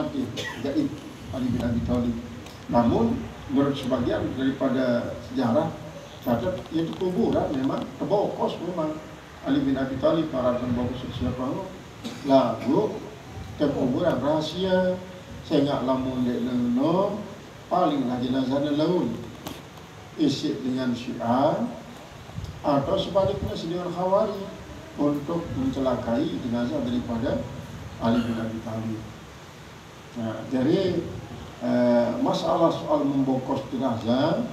mati gaib Ali bin Abi Thalib. Namun menurut sebagian daripada sejarah catat itu kuburan memang terbokos memang Ali bin Abi Thalib marakan bokos siapa lagu kuburan rahasia sehingga lamun dek leno paling lah jenazahnya laun isi dengan Syiah atau sebaliknya dengan Khawari untuk mencelakai jenazah daripada Ali bin Abi Thalib. Nah, jadi masalah soal membokos jenazah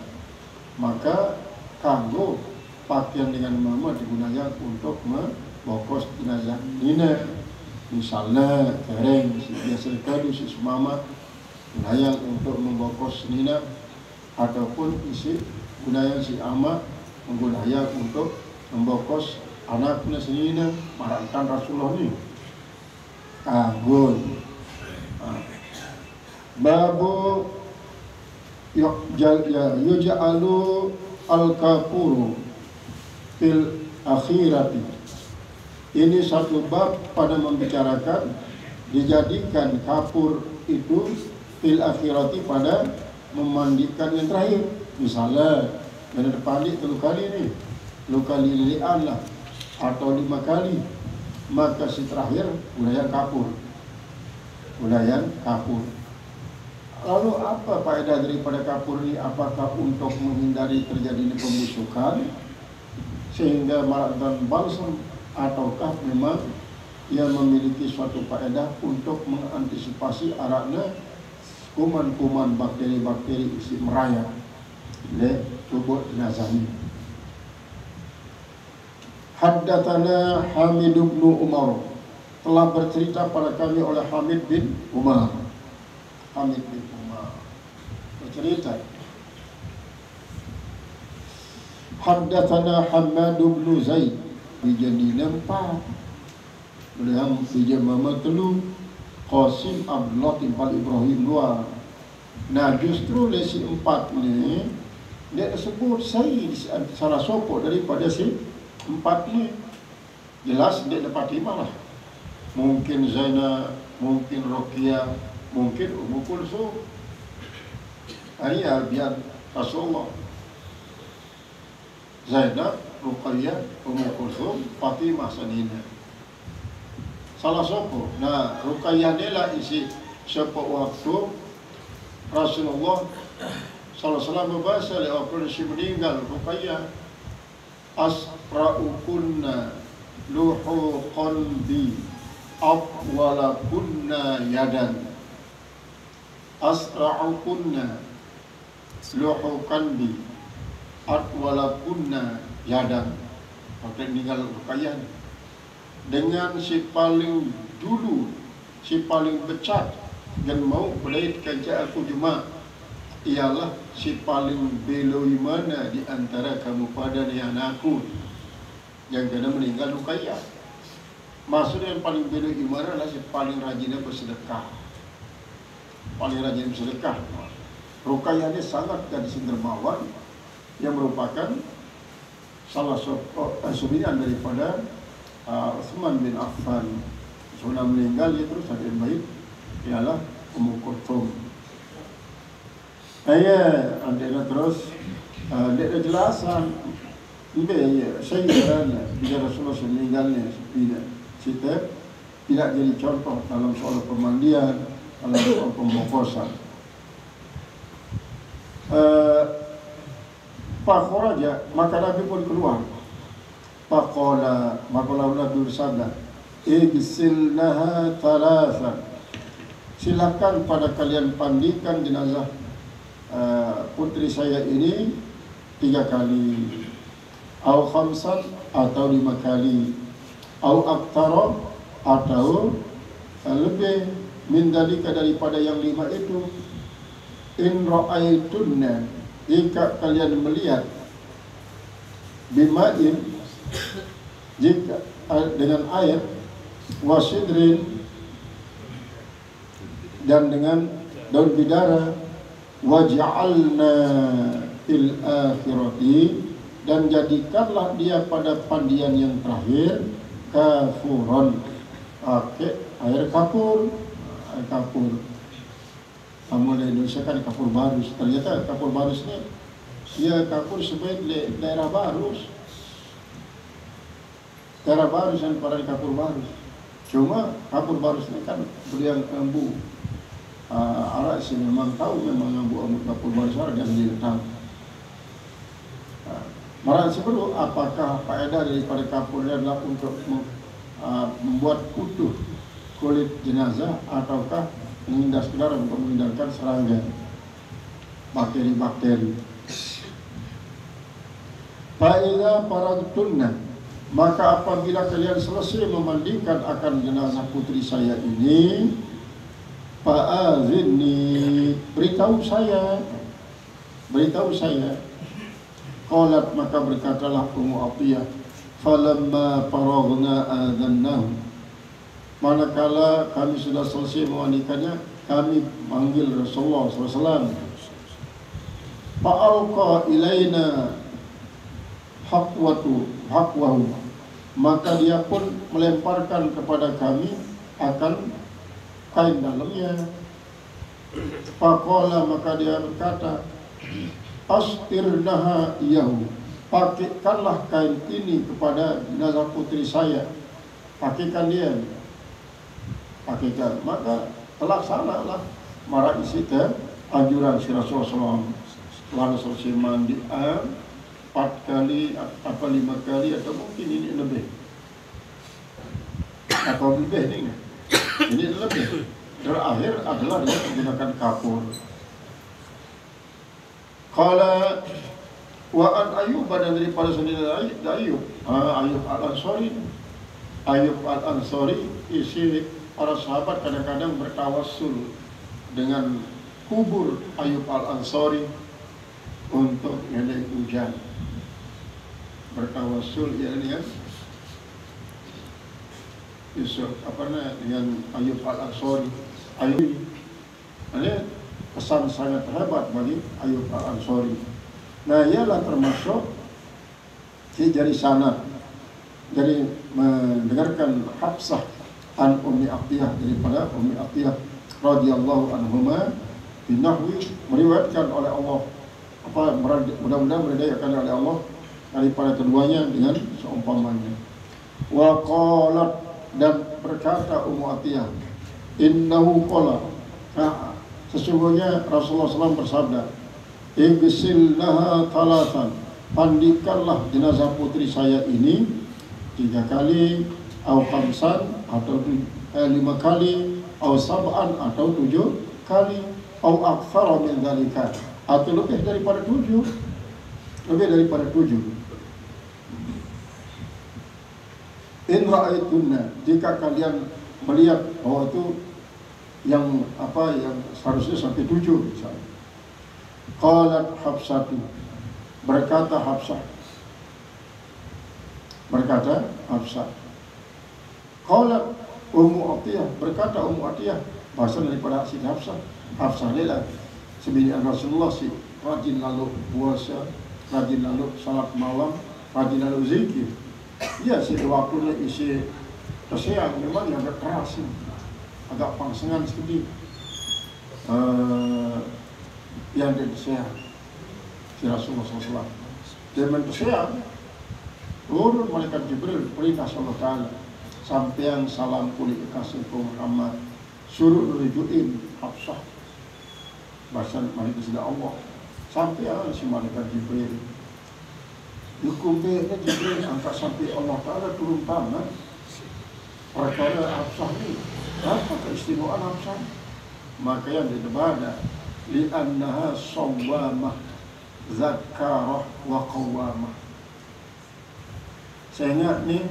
maka kanggo pakaian dengan mama digunakan untuk membokos jenazah ini. Misalnya kereng biasa kadu si sumama gunakan untuk membokos nina ataupun isi gunakan si ama menggunakan untuk membokos anaknya sendiri marakan Rasulullah ini. Kanggo babu yuja'alu al-kafuru fil akhirati. Ini satu bab pada membicarakan dijadikan kapur itu fil akhirati pada memandikan yang terakhir. Misalnya yang depan 3 kali nih, 2 kali lilian lah atau 5 kali, maka si terakhir udayan kapur. Lalu apa faedah daripada kapur ini? Apakah untuk menghindari terjadinya pembusukan sehingga melakukan balsam, ataukah memang ia memiliki suatu faedah untuk mengantisipasi araknya kuman-kuman bakteri-bakteri isi merayap di tubuh jenazah ini? Haddatsana Hamid bin Umar, telah bercerita pada kami oleh Hamid bin Umar. Hamid bin Umar bercerita. Haddatsana Hammad bin Zaid bijani lempa beliau bijak mama telu Qasim Abdullah timpal Ibrahim 2. Nah justru lesi 4 ni dia sebut saya salah sokok daripada si 4 ni. Jelas dia dapat 5 lah. Mungkin Zainab, mungkin Ruqyah, mungkin Ummu Kulsum. Ayah biar Rasulullah Zainab, Ruqayyah, Ummu Kulsum, Fatimah sanina. Salah satu. Nah, Ruqayyah ni lah isi siapa waktu Rasulullah sallallahu alaihi wasallam berbahasa waktu dia meninggal. Ruqayyah asra'ukunna luhu qalbi afwalakunna yadan. Asra'ukunna luhu qalbi atwalakunna yadan. Waktu meninggal Ruqayyah dengan si paling dulu, si paling becat dan mau belait kerja aku cuma ialah si paling beloi mana di antara kamu pada yang aku yang kena meninggal Ruqayyah. Maksudnya yang paling beloi mana adalah si paling rajin bersedekah. Paling rajin bersedekah. Ruqayyah ini sangat gadis dermawan yang merupakan salah satu surian daripada Utsman bin Affan. Sudah meninggal dia terus ada yang baik ialah Ummu Kulsum. Saya ada terus dia ada jelasan ini saya bila Rasulullah meninggalnya kita tidak jadi contoh dalam soal pemandian, dalam soal pembokosan. Pak Khuraja maka Nabi pun keluar. Faqala maka Nabi bersabda, igsilnaha thalathan, silakan pada kalian pandikan jenazah putri saya ini 3 kali, au khamsan atau 5 kali, au aktsara atau lebih min dalika daripada yang 5 itu. In ra'aitunna, jika kalian melihat, bima'in, jika dengan air, wasidrin, dan dengan daun bidara, waj'alna fil akhirati, dan jadikanlah dia pada pandian yang terakhir kafuron, pakai air kapur. Kamu di Indonesia kan Kapur Barus. Ternyata Kapur Barus ini ya Kapur sebagai daerah Barus. Daerah Barus yang pada Kapur Barus. Cuma Kapur Barus ini kan beliau embu. Arak sih memang tahu memang embu Kapur Barus ada yang dia tahu. Marah sebelum apakah faedah daripada Kapur adalah untuk membuat utuh kulit jenazah ataukah menghindar sekedar untuk menghindarkan serangga bakteri-bakteri. Fa'idha faragtunna, maka apabila kalian selesai memandikan akan jenazah putri saya ini, fa'azinni, beritahu saya. Qalat, maka berkatalah Ummu Atiyah, falamma faraghna adzannahu, manakala kami sudah selesai memandikannya, kami manggil Rasulullah SAW. Fa'alqa ilaina haqwahu, maka dia pun melemparkan kepada kami akan kain dalamnya. Faqala, maka dia berkata, astirnaha iyahu, pakaikanlah kain ini kepada jenazah putri saya. Pakaikan dia. Pakaikan. Maka terlaksanalah marah isi anjuran si Rasulullah SAW. Setelah selesai mandi 4 kali apa 5 kali atau mungkin ini lebih atau lebih ini lebih. Terakhir adalah dia menggunakan kapur. Qala wa an Ayyub, dan daripada saudara Ayyub, Ayyub al-Ansari. Ayyub al-Ansari, isi para sahabat kadang-kadang bertawassul dengan kubur Ayyub al-Ansari untuk mengenai hujan. Bertawassul yakni Yusuf dengan Ayyub al-Ansari. Ayyub ini pesan sangat hebat bagi Ayyub al-Ansari. Nah, ialah termasuk dari sanad, jadi mendengarkan Hafsah an Ummi Atiyah, daripada Ummi Atiyah radhiyallahu anhuma binahwi, meriwayatkan oleh Allah mudah-mudahan meridaikan oleh Allah daripada keduanya dengan seumpamanya. Wa qalat, dan berkata Ummu Atiyah, innahu qala, sesungguhnya Rasulullah SAW bersabda, igsilnaha thalathan, pandikanlah jenazah putri saya ini 3 kali, au khamsan, atau 5 kali, au sab'an, atau 7 kali, au aktsara min dzalika, atau lebih daripada 7. In ra'aitunna, jika kalian melihat bahwa itu yang seharusnya sampai 7 misalnya. Qalat Hafsatu, berkata Hafsah. Qalat Ummu Atiyah, berkata Ummu Atiyah, bahasa daripada Siti Hafsah. Hafsah adalah sebinian Rasulullah, si rajin lalu puasa, rajin lalu salat malam, rajin lalu zikir. Ya, si waktunya isi tersiang memang yang agak keras, agak pangsengan sedikit. Yang dia tersiang si Rasulullah SAW. Dia tersiang, turun malaikat Jibril, perintah Allah Ta'ala, sampean salam kuli kasih Muhammad, suruh rujuin Hafsah, bahasa malaikat sudah Allah, sampean si malaikat Jibril. Hukumnya Jibril angkat sampai Allah Ta'ala turun tangan perkara Hafsah ini. Apa keistimewaan Hafsah? Maka yang dibada li'annaha sawwamah zakarah wa qawwamah. Saya ingat ni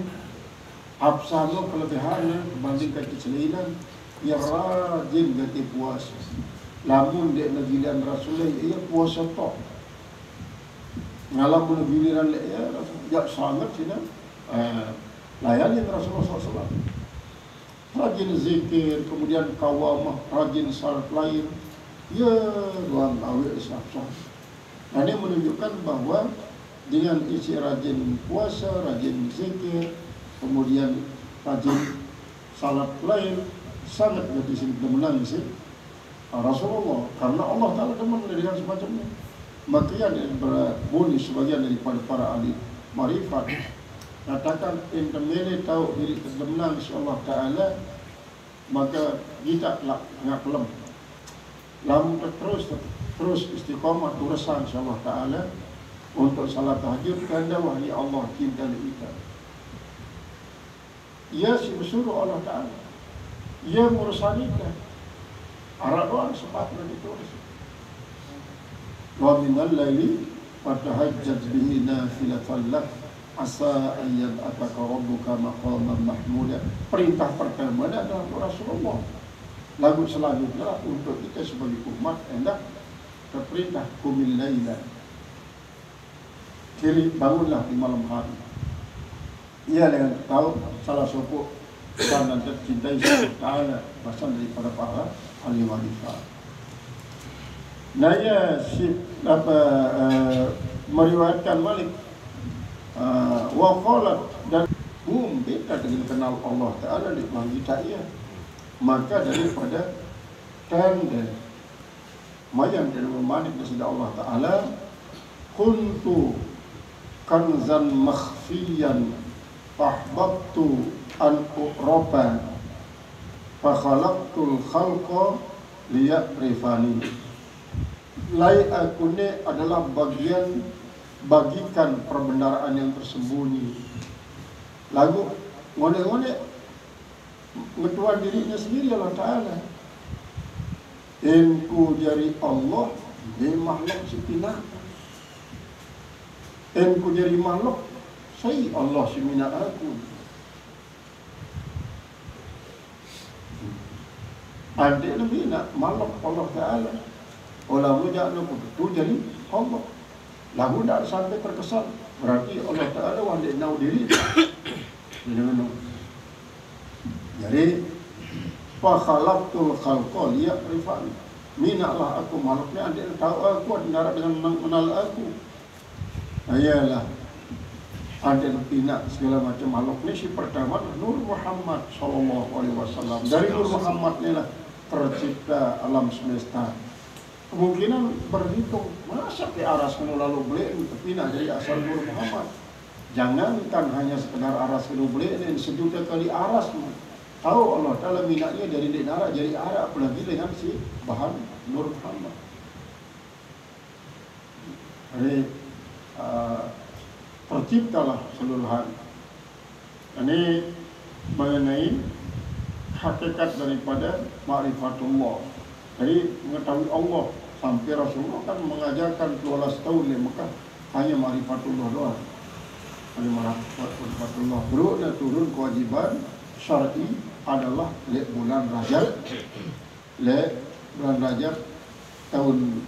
Hafsah itu kelebihannya dibandingkan kecelinan, ia rajin ganti puasa. Lamun dia negilian Rasulullah, ia puasa tok. Ngalam pun giliran ya sangat sih layanin Rasulullah SAW. Rajin zikir, kemudian qawwamah, rajin salat lain. Ya, ruang awil Hafsah. Nah, ini menunjukkan bahwa dengan isi rajin puasa, rajin zikir, kemudian rajin salat lain, sangat di sini menang sih. Rasulullah, karena Allah Ta'ala demen dengan semacamnya. Maka yang berbunyi sebagian daripada para ahli marifat katakan intemele tahu diri terdemenang insya-Allah Ta'ala, maka kita ngak lem lamun terus istiqamah turesan insya-Allah Ta'ala untuk salat tahajud kanda wahai Allah cinta kita. Ia si bersuruh Allah Ta'ala, ia murusanita arah doang sepatutnya ditulis. Wa minal laili fatahajjat bihi nafilatan lak asa ayyad ataka rabbuka maqaman mahmuda. Perintah pertama adalah Rasulullah. Lagu selanjutnya untuk kita sebagai umat hendak terperintah qumil laila. Kiri bangunlah di malam hari. Ia dengan tahu salah satu karena tercintai Allah Ta'ala daripada para ahli marifat. Nah ya si meriwayatkan Malik waqalat dan kita dengan kenal Allah Ta'ala di kita ia, maka daripada tanda mayan dan memanik kepada Allah Ta'ala kuntu kanzan makhfiyan fahbabtu an uqraba fa khalaqtul khalqa liya'rifani. Lai aku ni adalah bagikan perbendaraan yang tersembunyi. Lagu ngone-ngone ngetuan dirinya sendiri Allah Ta'ala. Enku jari Allah di makhluk sitina. Enku jari makhluk saya Allah simina aku. Adik lebih nak makhluk Allah Ta'ala. Olah mujak lu tu jadi Allah. Lagu tak sampai terkesan. Berarti Allah Ta'ala wanda nau diri. Jadi fa khalaqtul khalqa liya'rifani. Minaklah aku makhluknya adik tahu aku ada dengan mengenal aku. Ayalah ada pinak segala macam makhluk ni. Si pertama Nur Muhammad sallallahu alaihi wasallam. Dari Nur Muhammad ni lah tercipta alam semesta. Kemungkinan berhitung masa ke aras kena lalu beli pinak dari asal Nur Muhammad. Jangankan hanya sekedar aras kena beli ni, sejuta kali aras tu. Tahu Allah Ta'ala minatnya dari denara jadi arah, apalagi dengan si bahan Nur Muhammad. Jadi terciptalah seluruhan. Ini mengenai hakikat daripada ma'rifatullah. Jadi mengetahui Allah. Sampai Rasulullah kan mengajarkan 12 tahun di Mekah hanya ma'rifatullah doang. Hanya ma'rifatullah. Baru dia turun kewajiban syar'i adalah bulan Rajab. Bulan Rajab tahun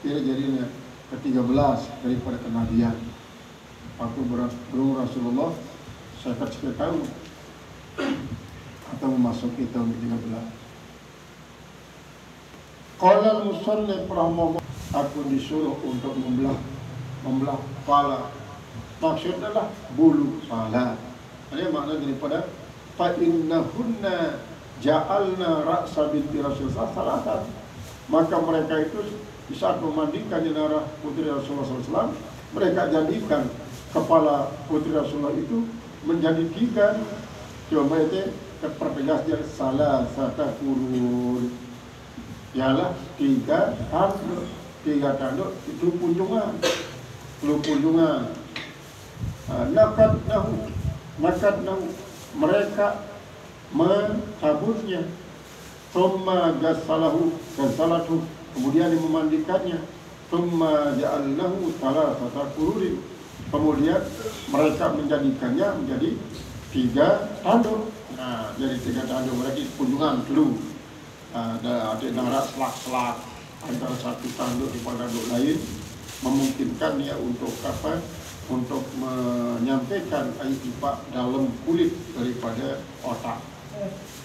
jadinya ke-13 daripada kenabian. Waktu berumur Rasulullah saya kecil tahun atau memasuki tahun ke-13. Qala al-musannif rahimahullah, aku disuruh untuk membelah kepala. Maksudnya adalah bulu kepala. Ini makna daripada fa innahunna ja'alna ra'sa binti Rasulullah salatan. Maka mereka itu di saat memandikan jenazah putri Rasulullah SAW, mereka jadikan kepala putri Rasulullah itu menjadi 3. Coba itu terpertegas dia salah satu kurun. Ialah 3 tanduk. 3 tanduk itu kunjungan. Kunjungan. Nakad nahu. Mereka mencaburnya. Thumma gassalatu. Kemudian memandikannya. Thumma ja'alnahu salasata qururin. Kemudian mereka menjadikannya menjadi 3 tanduk. Nah, jadi 3 tanduk berarti kunjungan dulu. Ada narak selak-selak antara satu tanduk dengan tanduk lain, memungkinkan dia untuk apa? Untuk menyampaikan air pipa dalam kulit daripada otak.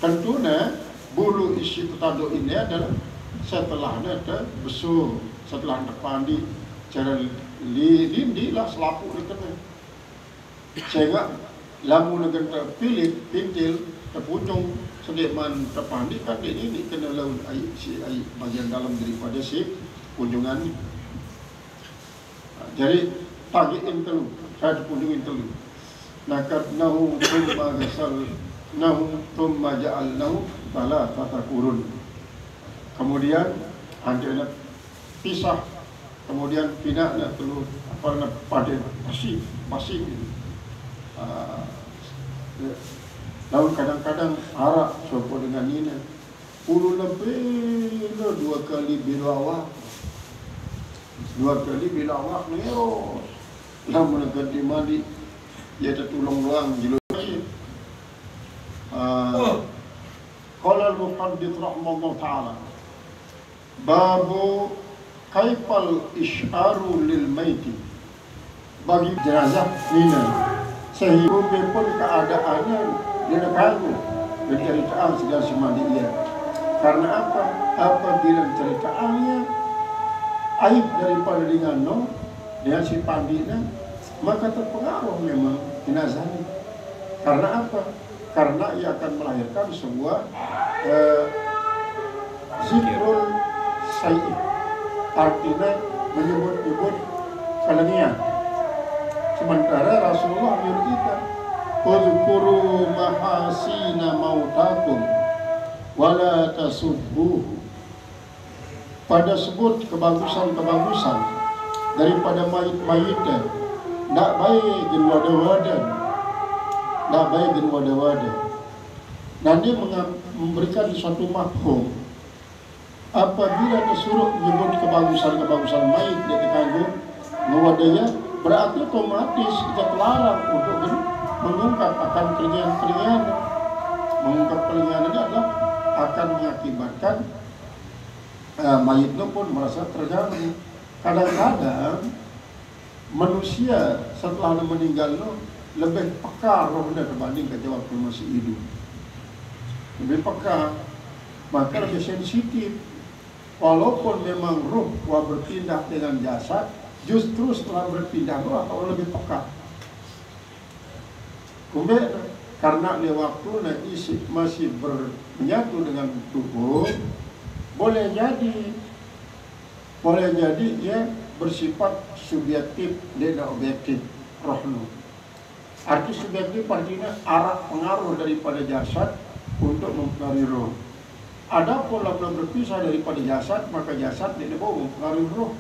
Tentunya bulu isi tanduk ini adalah setelahnya terbesar, setelah terpandi cara lindilah selapuk dikena. Sehingga lamun dengan terpilih pintil terpucung Sedeman terpandi kan ini kena laun air si air bagian dalam daripada si kunjungan ni. Jadi pagiin telu, saya kunjungin telu. Nakat nahu thumma gasal nahu thumma ja'alnahu fala tatakurun. Kemudian anda pisah, kemudian pindah nak telu apa nak pada pasif ini. Lalu kadang-kadang harap sopo dengan ini puluh lebih lo 2 kali bila awak nero lalu nak di mandi dia tertulung luang jilo qala al-muhaddits rahimahullah ta'ala babu kaifal isyaru lil maiti bagi jenazah ini sehingga pun keadaannya dia nak kagum berceritaan segala semadi dia. Karena apa? Apabila ceritaannya aib daripada dengan dengan si pandinya, maka terpengaruh memang jenazah ini. Karena apa? Karena ia akan melahirkan sebuah zikrul sayyi, artinya menyebut-nyebut kelengian. Sementara Rasulullah menyuruh kita uzkuru mahasina mautakum wala tasubbuhu. Pada sebut kebagusan-kebagusan daripada mayit-mayitnya, tak baik gen wadah-wadah, tak baik gen wadah-wadah. Dan dia memberikan suatu mafhum apabila disuruh menyebut kebagusan-kebagusan mayit dia terkagum mewadahnya, berarti otomatis kita terlarang untuk mengungkap akan kelingian-kelingian. Mengungkap kelingian ini adalah akan mengakibatkan mayit itu pun merasa terganggu. Kadang-kadang manusia setelah meninggal itu lebih peka rohnya dibanding ketika waktu masih hidup. Lebih peka, maka lebih sensitif. Walaupun memang roh berpindah dengan jasad, justru setelah berpindah roh atau lebih peka. Kemudian karena dia waktu masih menyatu dengan tubuh, boleh jadi dia bersifat subjektif dan objektif rohnu. Arti subjektif artinya arah pengaruh daripada jasad untuk mempengaruhi roh. Adapun apabila berpisah daripada jasad, maka jasad tidak bau mempengaruhi roh.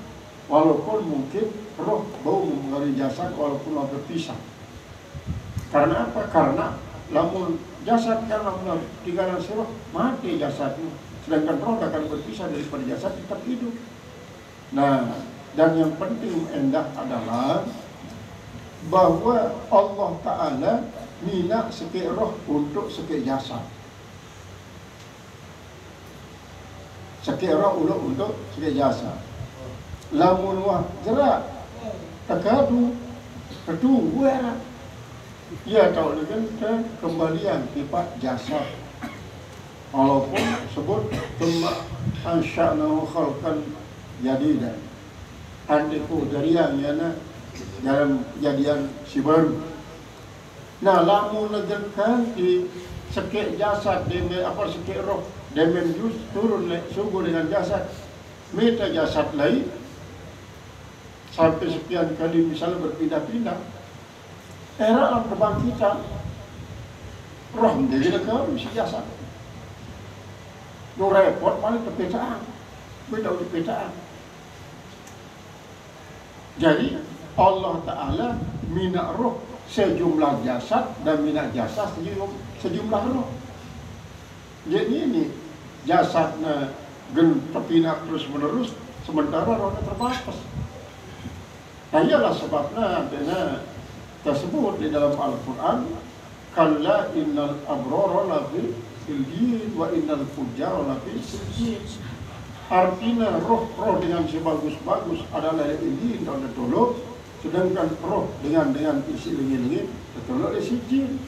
Walaupun mungkin roh bau mempengaruhi jasad walaupun berpisah. Karena apa? Karena lamun jasad kan lamun tinggalan si roh mati jasadnya, sedangkan roh akan berpisah daripada jasad tetap hidup. Nah, dan yang penting endah adalah bahwa Allah Ta'ala mina sikit roh untuk sikit jasad, sikit roh untuk sikit jasad. Lamun wah jerak terkadu kedua ia tahu dengan kembalian sifat jasad. Walaupun sebut thumma ansha'nahu khalqan jadidan, andiku jarian yana dalam kejadian si baru. Nah, lamun negerikan di sekek jasad demi apa sekek roh demi turun sungguh dengan jasad, meta jasad lain sampai sekian kali misalnya berpindah-pindah. Era kebangkitan roh menjadi negara si jasad. Lu repot paling perbedaan, beda perbedaan. Jadi Allah Ta'ala mina roh sejumlah jasad dan mina jasad sejumlah roh. Jadi ini jasadnya terpindah terus menerus, sementara rohnya terbatas. Nah, ialah sebabnya adanya tersebut di dalam Al-Quran, kalla innal abrara lafi ilyin wa innal fujjara lafi sijjin. Artinya roh dengan sebagus-bagus adalah ilyin dan ditolak, sedangkan roh dengan isi lingin-lingin ditolak oleh sijjin.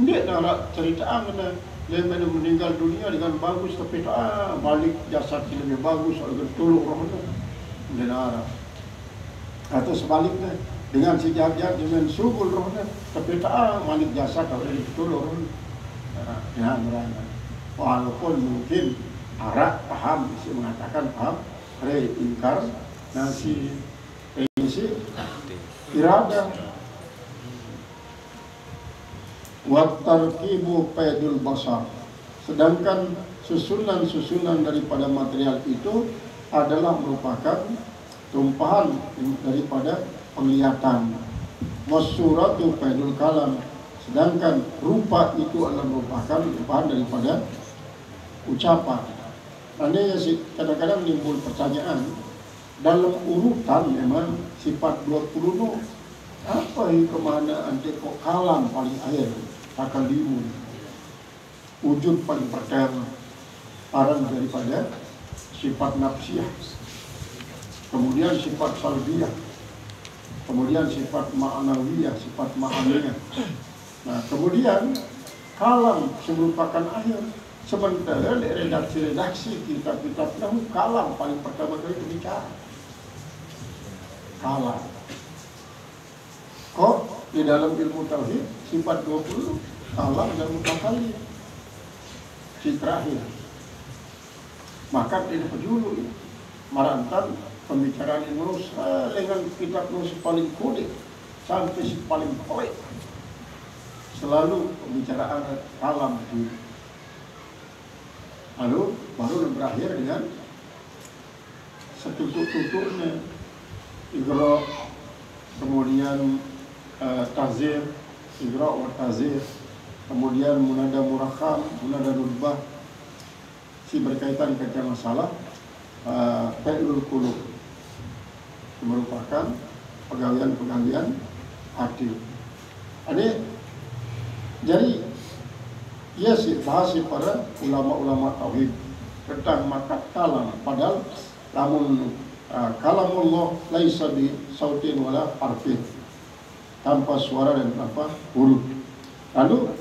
Dia nak cerita dia meninggal dunia dengan bagus, tapi balik jasad lebih bagus, agar tolak rohnya benar. Atau sebaliknya, dengan si jahat dengan subul rohnya, tapi malik jasad oleh tolak rohnya. Ya, walaupun mungkin Arab paham, isi mengatakan paham reinkarnasi, isi irada. Wa tarkibu qaidul basar, sedangkan susunan-susunan daripada material itu adalah merupakan tumpahan daripada penglihatan. Wasuratu qaidul kalam, sedangkan rupa itu adalah merupakan tumpahan daripada ucapan. Ini kadang-kadang timbul pertanyaan, dalam urutan memang sifat 20 apa kemana nanti kok kalam paling akhir akan dimun wujud paling pertama parang daripada sifat nafsiyah, kemudian sifat salbiyah, kemudian sifat ma'nawiyah, sifat ma'aniyah. Nah kemudian kalam merupakan akhir, sementara di redaksi kitab-kitab nahu kalam paling pertama kali berbicara. Kalam kok di dalam ilmu tauhid sifat 20 kalam dan mutakallim si terakhir, maka tidak peduli marantan pembicaraan ilmu dengan kitab nulis paling kode sampai si paling pelik selalu pembicaraan kalam itu. Lalu baru berakhir dengan setutur-tuturnya Iqra, kemudian tazir, Iqra wa tazir, kemudian munada murakam, munada rutbah, si berkaitan dengan masalah Failul Qulub, merupakan pegawaian hati. Ini jadi ia sih bahas para ulama-ulama tauhid tentang makat kalam, padahal namun kalamullah laisa bi sautin wala harfin, tanpa suara dan tanpa huruf. Lalu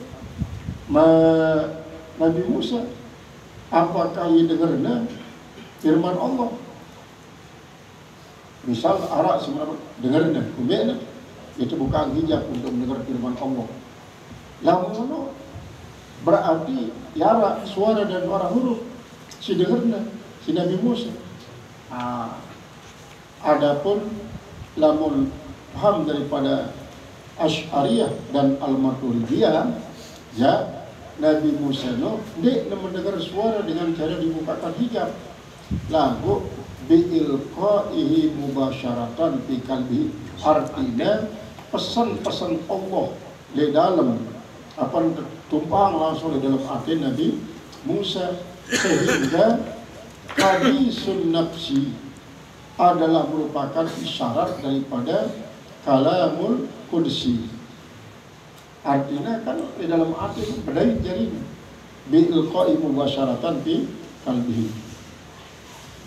Nabi Musa, apakah ia dengarnya firman Allah? Misal arak sebenarnya dengarnya, kemudian itu bukan hijab untuk mendengar firman Allah. Lamun berarti yara suara dan suara huruf si dengarnya si Nabi Musa. Adapun lamun paham daripada Asy'ariyah dan Al-Maturidiyah, ya Nabi Musa dia mendengar suara dengan cara dibukakan hijab. Lalu bi'ilqaihi mubasyaratan fi qalbi, artinya pesan-pesan Allah di dalam tumpang langsung di dalam hati Nabi Musa, sehingga hadisun nafsi adalah merupakan isyarat daripada kalamul qudsi. Artinya kan di dalam hati berdaya jari bi'ilqai mubasyaratan fi qalbihi.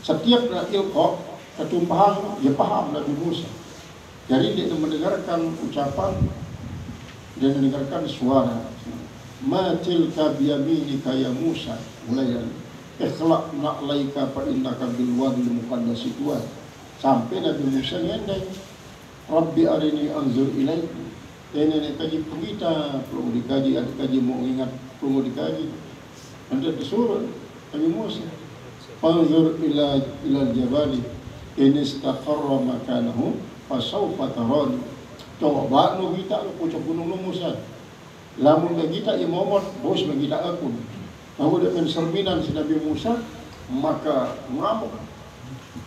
Setiap ilqa ketumpahan ya paham Nabi Musa. Jadi dia mendengarkan ucapan, dia mendengarkan suara. Ma tilka biyaminika ya Musa, mulai dari ikhlaq na'laika fa innaka bil wadil muqaddasi tuwa, sampai Nabi Musa ngendai Rabbi arini anzur ilaik. Ini kaji kita perlu dikaji, ada kaji mau ingat perlu dikaji. Nanti disuruh Nabi Musa anzur ila jabali in istaqarra makanahu fasawfa tarani. Coba nu kita pucuk gunung Musa. Lamun kita imamot bos kita akun. Lalu dia menserminan si Nabi Musa, maka ngamuk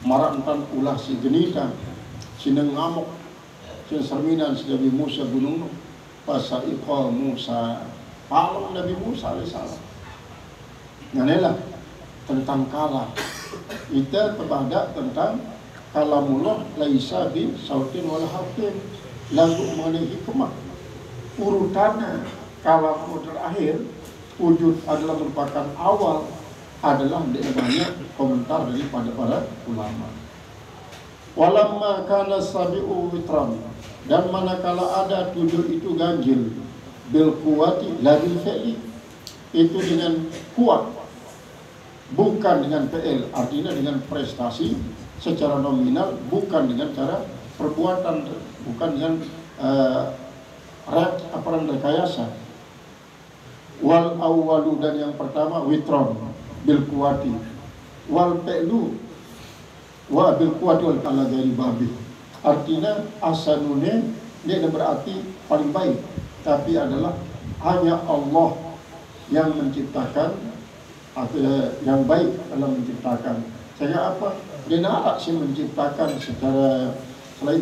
marantan ulah si genita sineng ngamuk si serminan si Nabi Musa gunung pasaiqa Musa palang Nabi Musa alaihissalam. Nganela tentang kalam kita kepada tentang kalamullah laisa bi sautin wal harfin, lalu mengenai hikmah urutannya kalam terakhir wujud adalah merupakan awal, adalah banyak komentar daripada para ulama. Walamma kana sabi'u witran, dan manakala ada 7 itu ganjil, bil quwati la bil fi'li, itu dengan kuat bukan dengan fi'il, artinya dengan prestasi secara nominal, bukan dengan cara perbuatan, bukan dengan rekayasa. wal awwalu dan yang pertama witron bil kuwati wal pe'lu wa bil kuwati wal ala dari babi. Artinya asanune dia berarti paling baik, tapi adalah hanya Allah yang menciptakan atau yang baik dalam menciptakan. Sehingga apa? Dia nak sih menciptakan secara selain